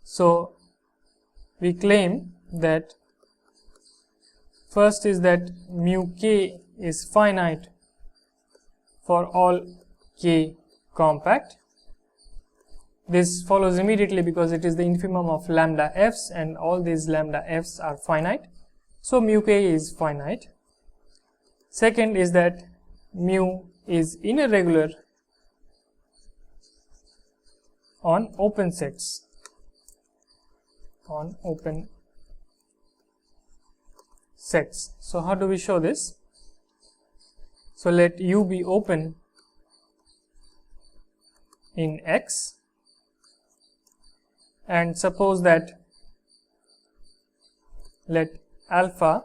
So we claim that first is that mu k is finite for all k compact. This follows immediately because it is the infimum of lambda f's and all these lambda f's are finite. So mu k is finite. Second is that mu is inner regular on open sets. So how do we show this? So let U be open in X, and suppose that let alpha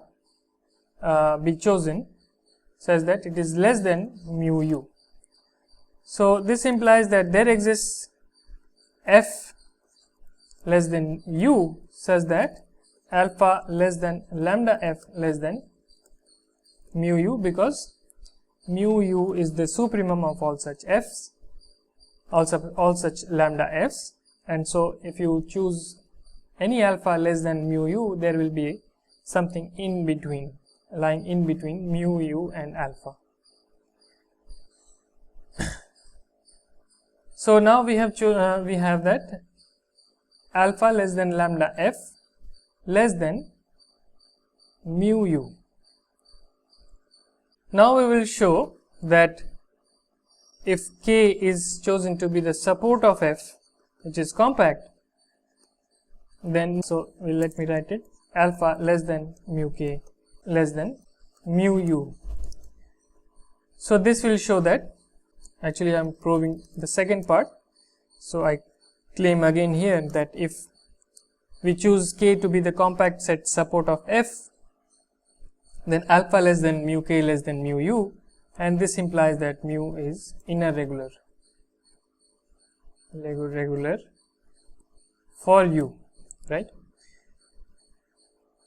be chosen such that it is less than mu U. So this implies that there exists f less than u such that alpha less than lambda f less than mu u, because mu u is the supremum of all such f's, all such lambda f's, and so if you choose any alpha less than mu u, there will be something in between, lying in between mu u and alpha. So now we have that alpha less than lambda f less than mu u. Now we will show that if k is chosen to be the support of f, which is compact, then let me write it, alpha less than mu k less than mu u. So this will show that, actually I am proving the second part. So I claim again here that if we choose k to be the compact set support of f, then alpha less than mu k less than mu u, and this implies that mu is inner regular for u, right?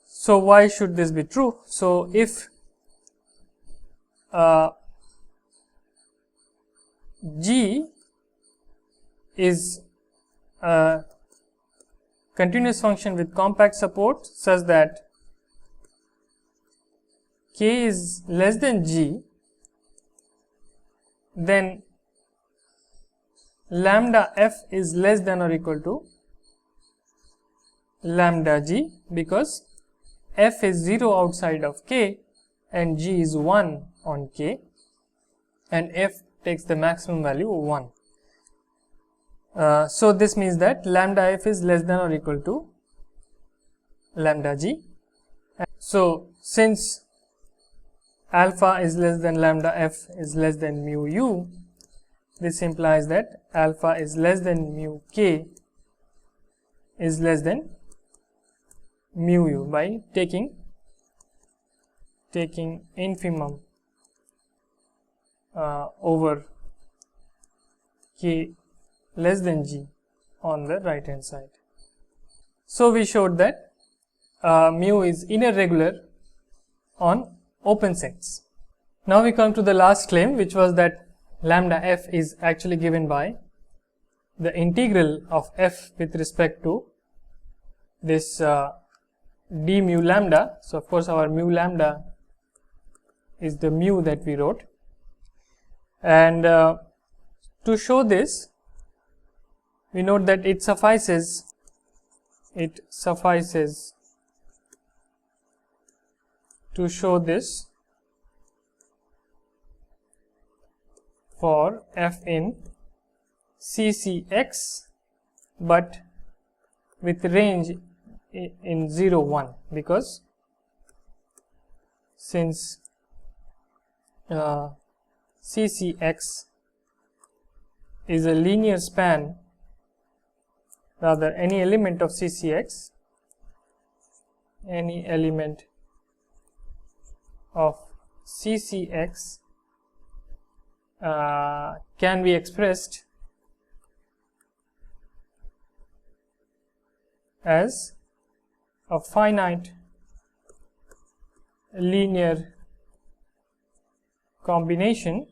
So why should this be true? So if G is a continuous function with compact support such that k is less than G, then lambda f is less than or equal to lambda G, because f is 0 outside of k and G is 1 on k, and f takes the maximum value 1. So this means that lambda f is less than or equal to lambda G. So since alpha is less than lambda f is less than mu u, this implies that alpha is less than mu k is less than mu u by taking infimum over k less than G on the right hand side. So we showed that mu is inner regular on open sets. Now we come to the last claim, which was that lambda f is actually given by the integral of f with respect to this d mu lambda. So of course our mu lambda is the mu that we wrote, and to show this we note that it suffices to show this for f in CCX, but with range in 0 1, because since CCX is a linear span, rather any element of CCX, any element of CCX can be expressed as a finite linear combination,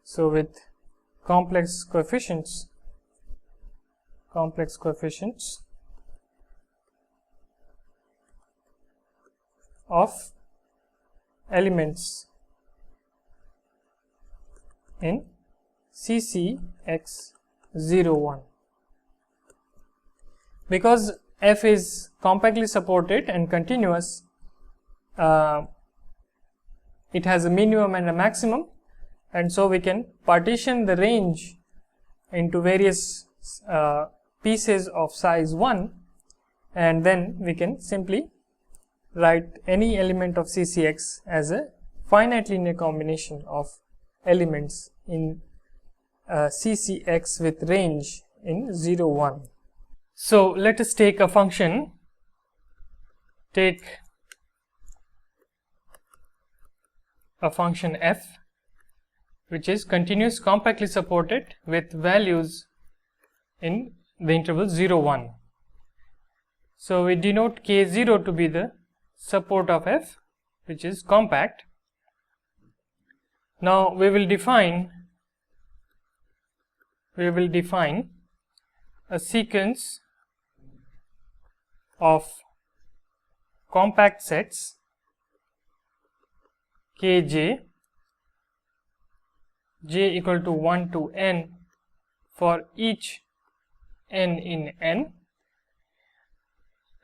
so with complex coefficients complex coefficients of elements in CCX01. Because F is compactly supported and continuous, it has a minimum and a maximum, and so we can partition the range into various pieces of size 1, and then we can simply write any element of CCX as a finite linear combination of elements in CCX with range in 0, 1. So let us take a function, take a function f which is continuous, compactly supported with values in the interval 0, 1. So we denote K0 to be the support of f, which is compact. Now we will define a sequence of compact sets Kj, j equal to 1 to n for each n in n,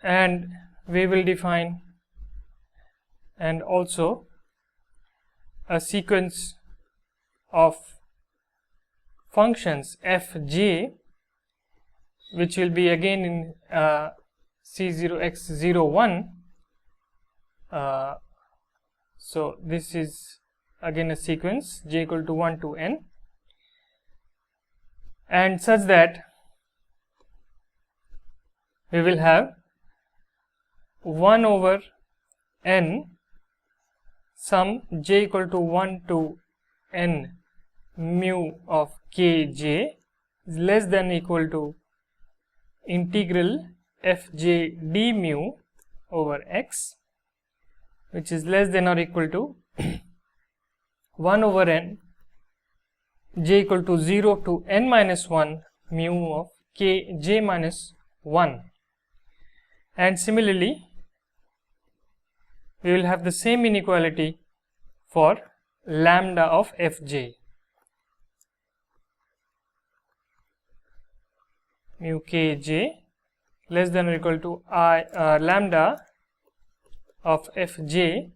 and we will define and also a sequence of functions fj, which will be again in C0x01. So this is again a sequence j equal to 1 to n, and such that we will have 1 over n sum j equal to 1 to n mu of kj is less than equal to integral fj d mu over x, which is less than or equal to 1 over n j equal to 0 to n minus 1 mu of kj minus 1. And similarly we will have the same inequality for lambda of fj, mu kj less than or equal to lambda of fj,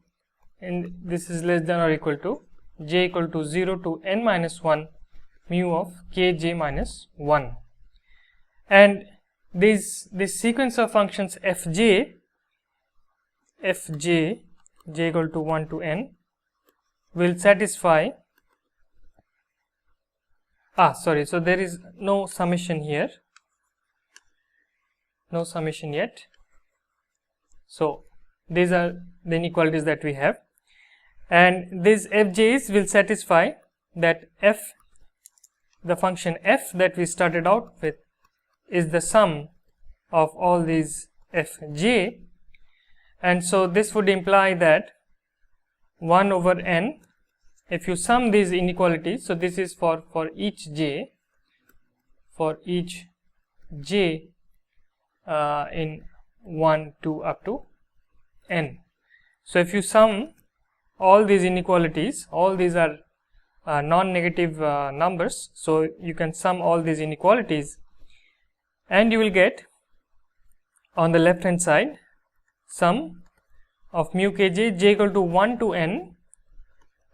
and this is less than or equal to j equal to 0 to n minus 1 mu of kj minus 1. And this sequence of functions fj j equal to 1 to n will satisfy, so there is no summation here, no summation yet. So these are the inequalities that we have, and these fj's will satisfy that f, the function f that we started out with, is the sum of all these fj, and so this would imply that 1 over n, if you sum these inequalities, so this is for each j, in 1, 2 up to n. So if you sum all these inequalities, all these are non-negative numbers, so you can sum all these inequalities and you will get on the left hand side sum of mu kj j equal to 1 to n,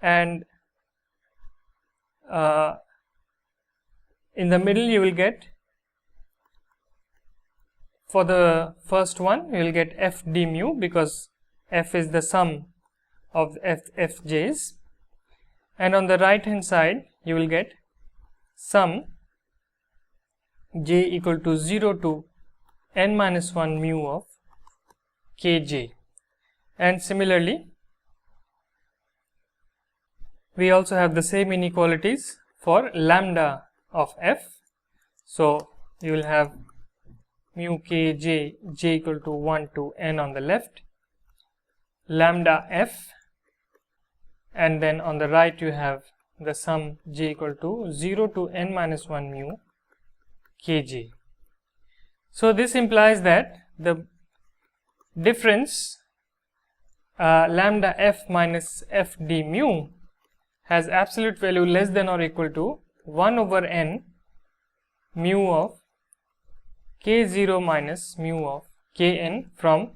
and in the middle you will get, for the first one you will get f d mu, because f is the sum of fj's, and on the right hand side you will get sum j equal to 0 to n minus 1 mu of kj. And similarly we also have the same inequalities for lambda of f. So you will have mu kj j equal to 1 to n on the left, lambda f, and then on the right you have the sum j equal to 0 to n minus 1 mu kj. So this implies that the difference lambda f minus f d mu has absolute value less than or equal to 1 over n mu of k0 minus mu of kn from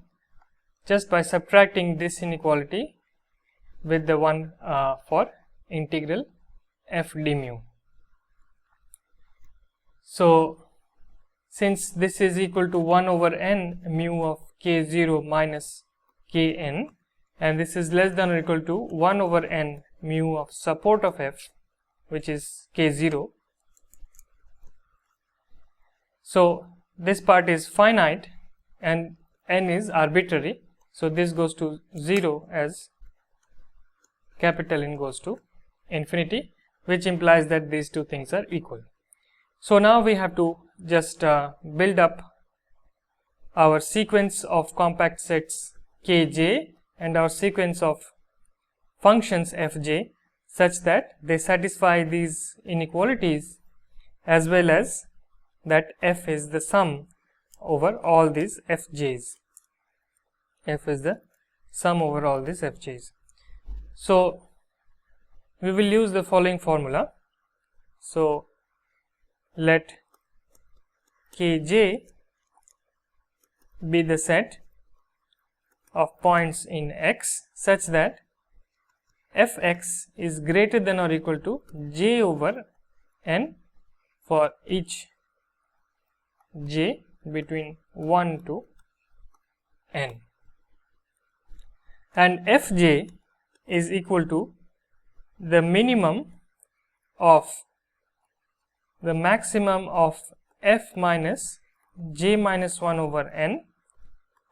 just by subtracting this inequality with the one for integral f d mu. So since this is equal to 1 over n mu of k0 minus kn, and this is less than or equal to 1 over n mu of support of f, which is k0. So this part is finite and n is arbitrary, so this goes to 0 as capital N goes to infinity, which implies that these two things are equal. So now we have to just build up our sequence of compact sets kj and our sequence of functions fj such that they satisfy these inequalities, as well as that f is the sum over all these fj's. F is the sum over all these fj's. So we will use the following formula. So let kj be the set of points in x such that fx is greater than or equal to j over n for each j between 1 to n, and fj is equal to the minimum of the maximum of f minus j minus 1 over n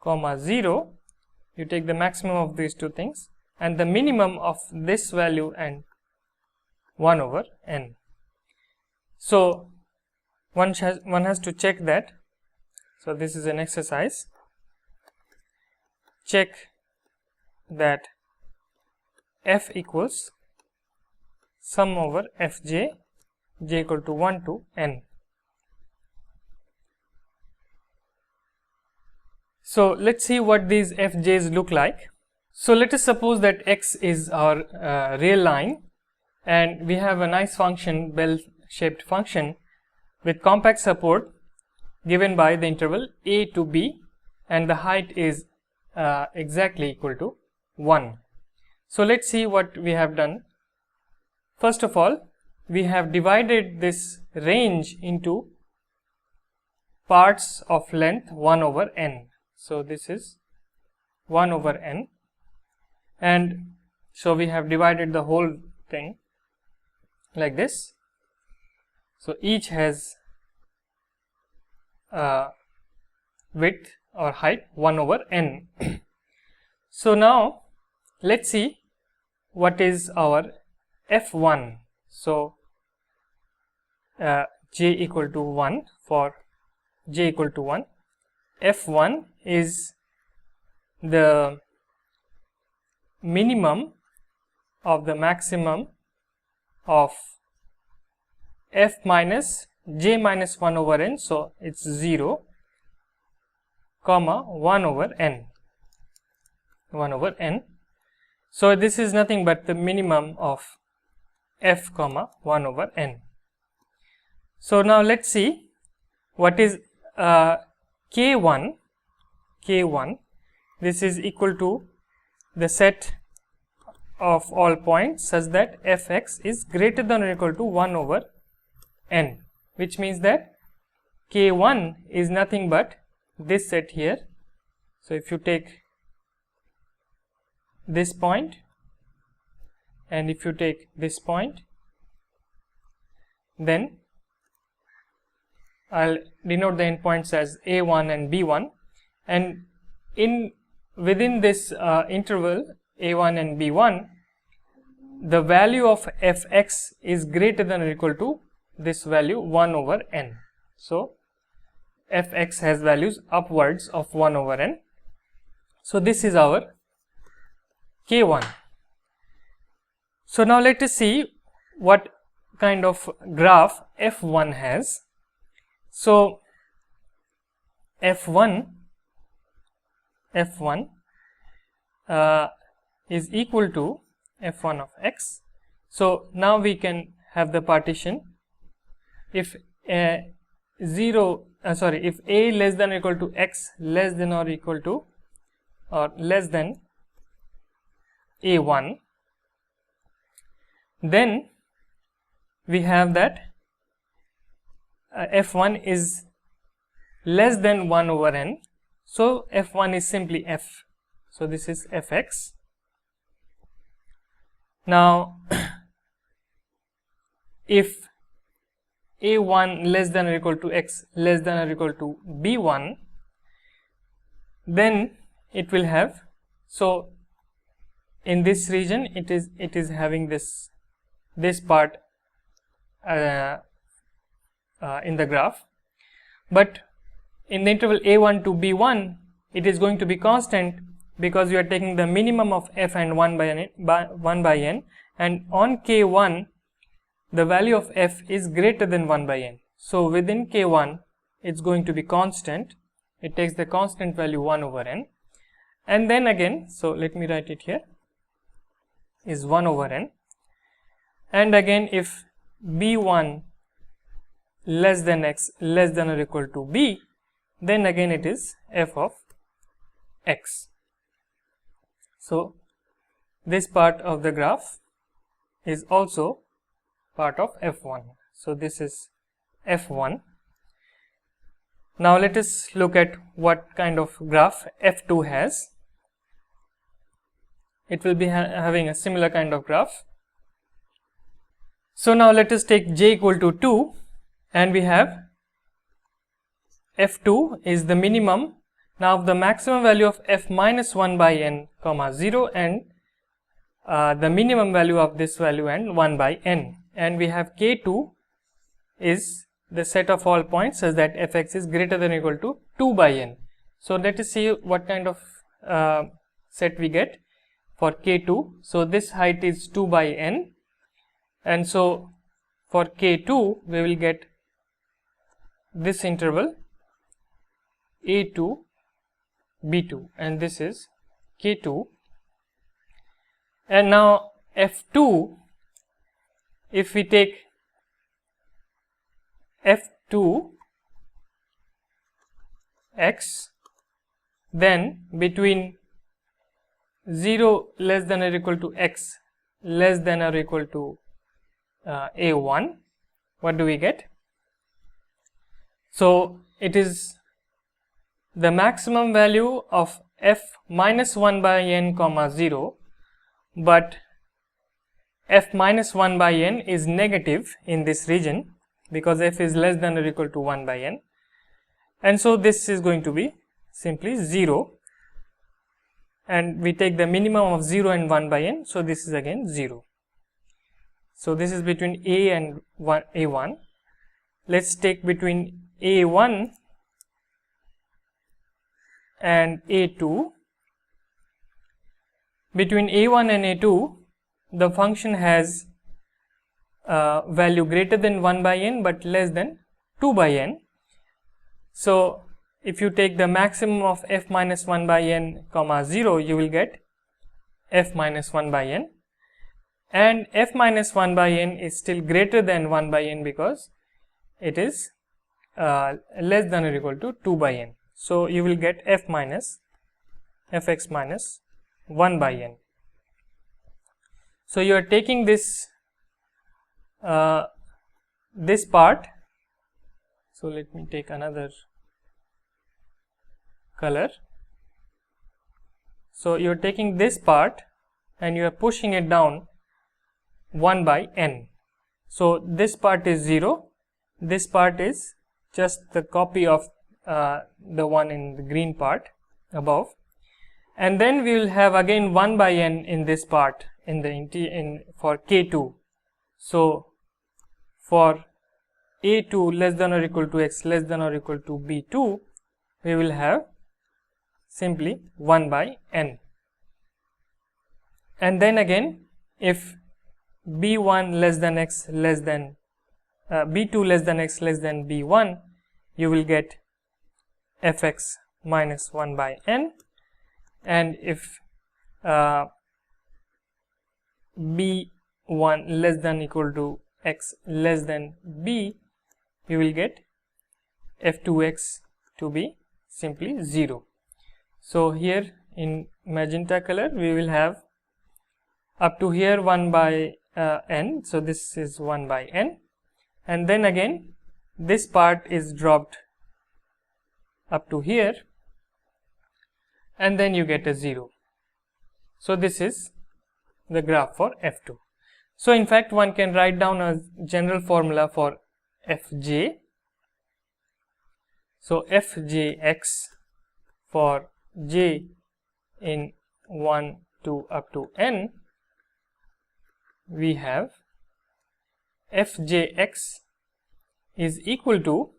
comma 0. You take the maximum of these two things and the minimum of this value and 1 over n. So one has to check that. So this is an exercise. Check that f equals sum over fj, j equal to 1 to n. So let's see what these fj's look like. So let us suppose that x is our real line, and we have a nice function, bell shaped function with compact support given by the interval a to b, and the height is exactly equal to 1. So let's see what we have done. First of all, we have divided this range into parts of length 1 over n. So this is 1 over n, and so we have divided the whole thing like this. So each has width or height 1 over n. So now let's see what is our f1. So j equal to 1, for j equal to 1, f1 is the minimum of the maximum of f minus j minus 1 over n, so it's 0, comma 1 over n, 1 over n. So this is nothing but the minimum of f comma 1 over n. So now let's see what is k1. This is equal to the set of all points such that fx is greater than or equal to 1 over n, which means that k1 is nothing but this set here. So if you take this point and if you take this point, then I'll denote the endpoints as a1 and b1, and within this interval a1 and b1, the value of fx is greater than or equal to this value 1 over n. So fx has values upwards of 1 over n. So this is our k1. So now let us see what kind of graph f1 has. So f1 is equal to f1 of x. So now we can have the partition. If if a less than or equal to x less than or equal to or less than a1, then we have that f1 is less than 1 over n. So f1 is simply f. So this is fx. Now if a1 less than or equal to x less than or equal to b1, then it will have, so in this region it is having this part in the graph, but in the interval a1 to b1 it is going to be constant, because we are taking the minimum of f and 1 by n, and on k1 the value of f is greater than 1 by n. So within k1 it's going to be constant. It takes the constant value 1 over n, and then again, so let me write it here, is 1 over n, and again if b1 less than x less than or equal to b, then again it is f of x. So this part of the graph is also part of f1. So this is f1. Now let us look at what kind of graph f2 has. It will be having a similar kind of graph. So now let us take j equal to 2, and we have f2 is the minimum. Now the maximum value of f minus 1 by n comma 0, and the minimum value of this value and 1 by n, and we have k2 is the set of all points such that fx is greater than or equal to 2 by n. So let us see what kind of set we get for k2. So this height is 2 by n, and so for k2 we will get this interval a2 b2, and this is k2. And now f2, if we take f2 x, then between 0 less than or equal to x less than or equal to a1, what do we get? So it is the maximum value of f minus 1 by n comma 0, but f minus 1 by n is negative in this region because f is less than or equal to 1 by n, and so this is going to be simply 0, and we take the minimum of 0 and 1 by n, so this is again 0. So this is between a and a1. Let's take between a1 and a2. Between a1 and a2 the function has value greater than 1 by n but less than 2 by n. So if you take the maximum of f minus 1 by n comma 0, you will get f minus 1 by n, and f minus 1 by n is still greater than 1 by n because it is less than or equal to 2 by n. So you will get f minus fx minus 1 by n. So you are taking this this part. So let me take another color. So you are taking this part and you are pushing it down 1 by n. So this part is 0, this part is just the copy of the one in the green part above, and then we will have again 1 by n in this part in the for k2. So for a2 less than or equal to x less than or equal to b2, we will have simply 1 by n, and then again if b1 less than x less than b2 less than x less than b1, you will get fx minus 1 by n, and if b1 less than equal to x less than b, we will get f2x to be simply 0. So here in magenta color we will have up to here 1 by n, so this is 1 by n, and then again this part is dropped up to here, and then you get a 0. So this is the graph for f2. So in fact one can write down a general formula for fj. So fjx for j in 1 to up to n, we have fjx is equal to,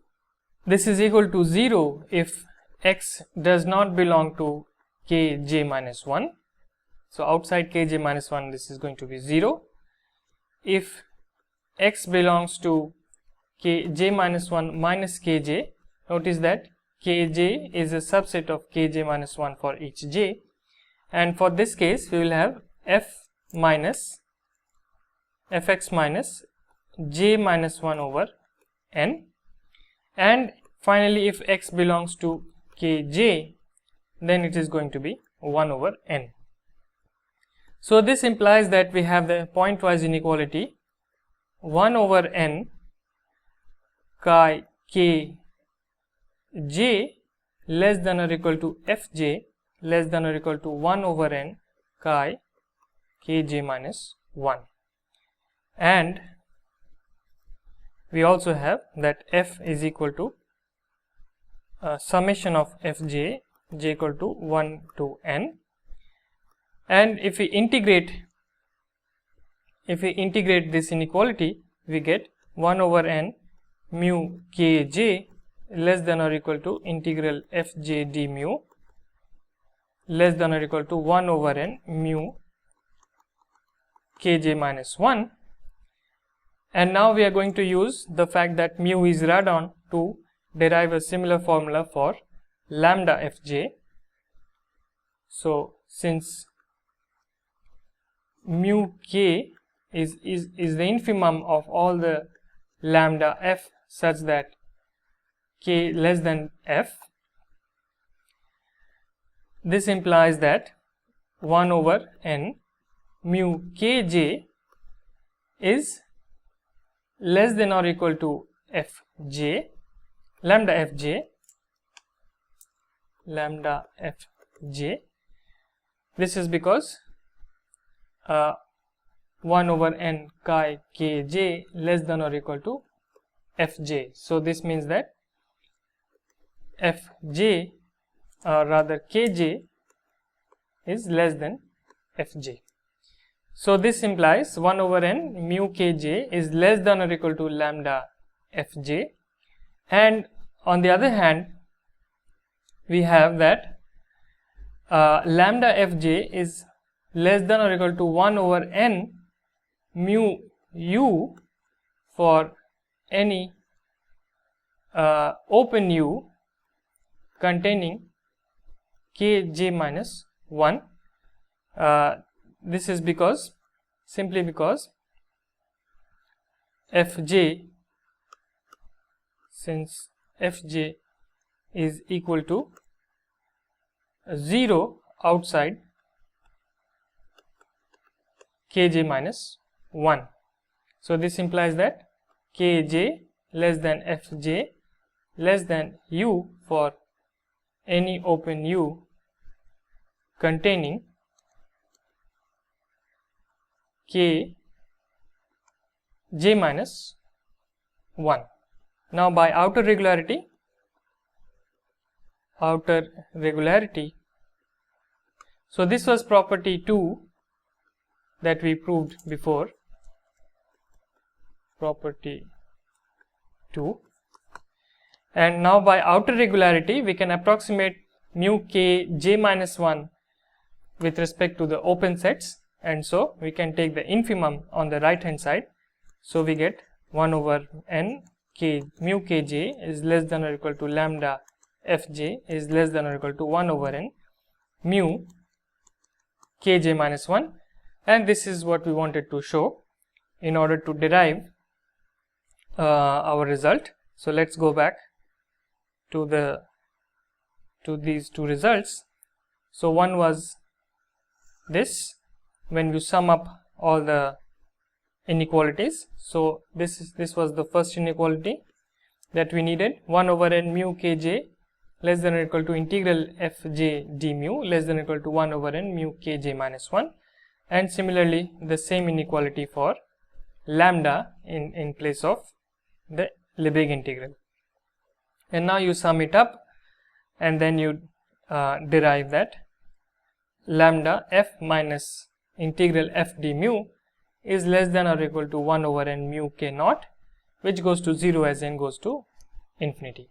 this is equal to 0 if x does not belong to kj minus 1. So outside kj minus 1 this is going to be 0. If x belongs to kj minus 1 minus kj, notice that kj is a subset of kj minus 1 for each j, and for this case we will have fx minus j minus 1 over n, and finally if x belongs to kj, then it is going to be 1 over n. So this implies that we have the pointwise inequality 1 over n chi k j less than or equal to fj less than or equal to 1 over n chi kj minus 1, and we also have that f is equal to summation of fj j equal to 1 to n, and if we integrate this inequality, we get 1 over n mu kj less than or equal to integral fj d mu less than or equal to 1 over n mu kj minus 1. And now we are going to use the fact that mu is radon to derive a similar formula for lambda fj. So since mu k is the infimum of all the lambda f such that k less than f, this implies that 1 over n mu kj is less than or equal to fj, lambda fj. This is because 1 over n chi kj less than or equal to fj. So this means that fj or rather kj is less than fj. So this implies 1 over n mu kj is less than or equal to lambda fj, and on the other hand we have that lambda fj is less than or equal to 1 over n mu u for any open u containing kj minus 1. This is because, simply because fj, since fj is equal to 0 outside kj minus 1. So this implies that kj less than fj less than u for any open u containing k j minus 1. Now by outer regularity, so this was property 2 that we proved before, property 2, and now by outer regularity we can approximate mu k j minus 1 with respect to the open sets, and so we can take the infimum on the right hand side. So we get 1 over n k mu kj is less than or equal to lambda fj is less than or equal to 1 over n mu kj minus 1, and this is what we wanted to show in order to derive our result. So let's go back to these two results. So one was this, when you sum up all the inequalities. So this was the first inequality that we needed, 1 over n mu kj less than or equal to integral fj d mu less than or equal to 1 over n mu kj minus 1, and similarly the same inequality for lambda in place of the Lebesgue integral. And now you sum it up and then you derive that lambda f minus integral f d mu is less than or equal to 1 over n mu k naught, which goes to 0 as n goes to infinity.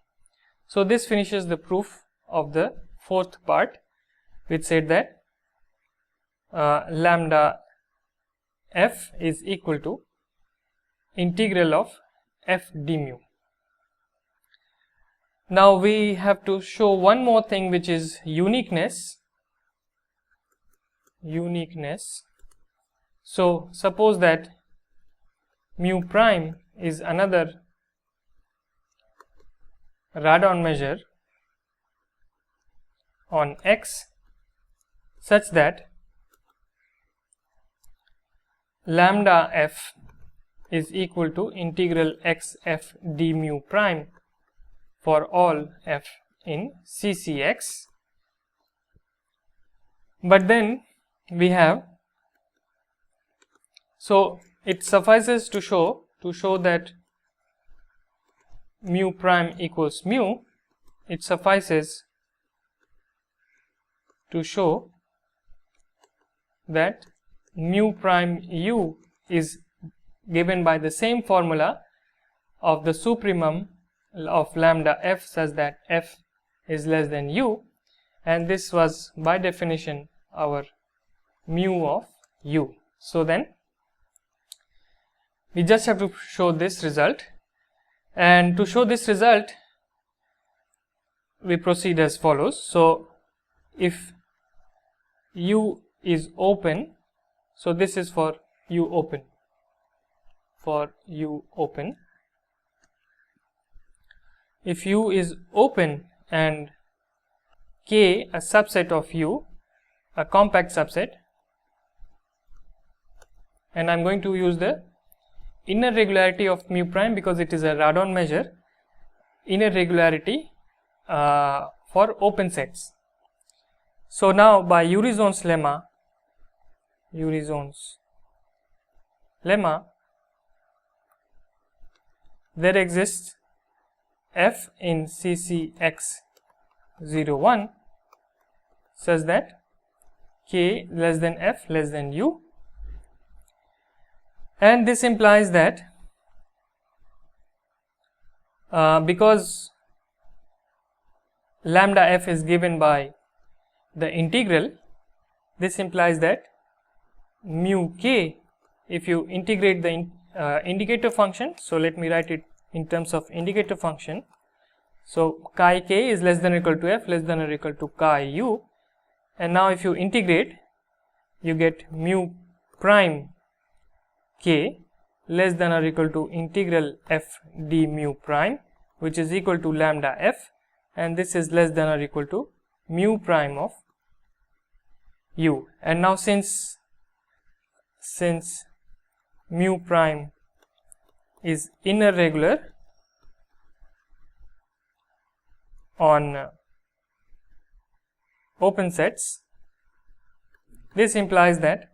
So this finishes the proof of the fourth part, which said that lambda f is equal to integral of f d mu. Now we have to show one more thing, which is uniqueness. So suppose that mu prime is another radon measure on X such that lambda f is equal to integral x f d mu prime for all f in CCX. But then we have, so it suffices to show that mu prime equals mu, it suffices to show that mu prime u is given by the same formula of the supremum of lambda f such that f is less than u, and this was by definition our mu of u. So then we just have to show this result, and to show this result we proceed as follows. So if u is open, so this is for u open, if u is open and k a subset of u, a compact subset, and I am going to use the inner regularity of mu prime because it is a radon measure, inner regularity for open sets. So now by Urysohn's lemma, there exists f in CCX01 such that k less than f less than u, and this implies that because lambda f is given by the integral, this implies that mu k, if you integrate the indicator function, so let me write it in terms of indicator function. So chi k is less than or equal to f less than or equal to chi u, and now if you integrate you get mu prime k less than or equal to integral f d mu prime, which is equal to lambda f, and this is less than or equal to mu prime of u. And now since mu prime is inner regular on open sets, this implies that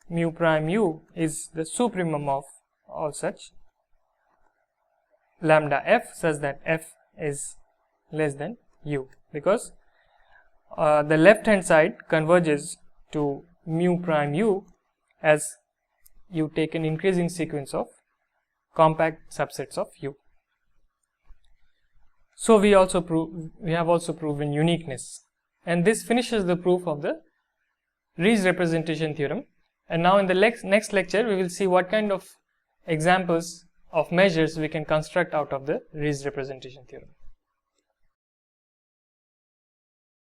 mu prime u is the supremum of all such lambda f such that f is less than u, because the left hand side converges to mu prime u as you take an increasing sequence of compact subsets of u. So we have also proven uniqueness, and this finishes the proof of the Riesz representation theorem. And now in the next lecture we will see what kind of examples of measures we can construct out of the Riesz representation theorem.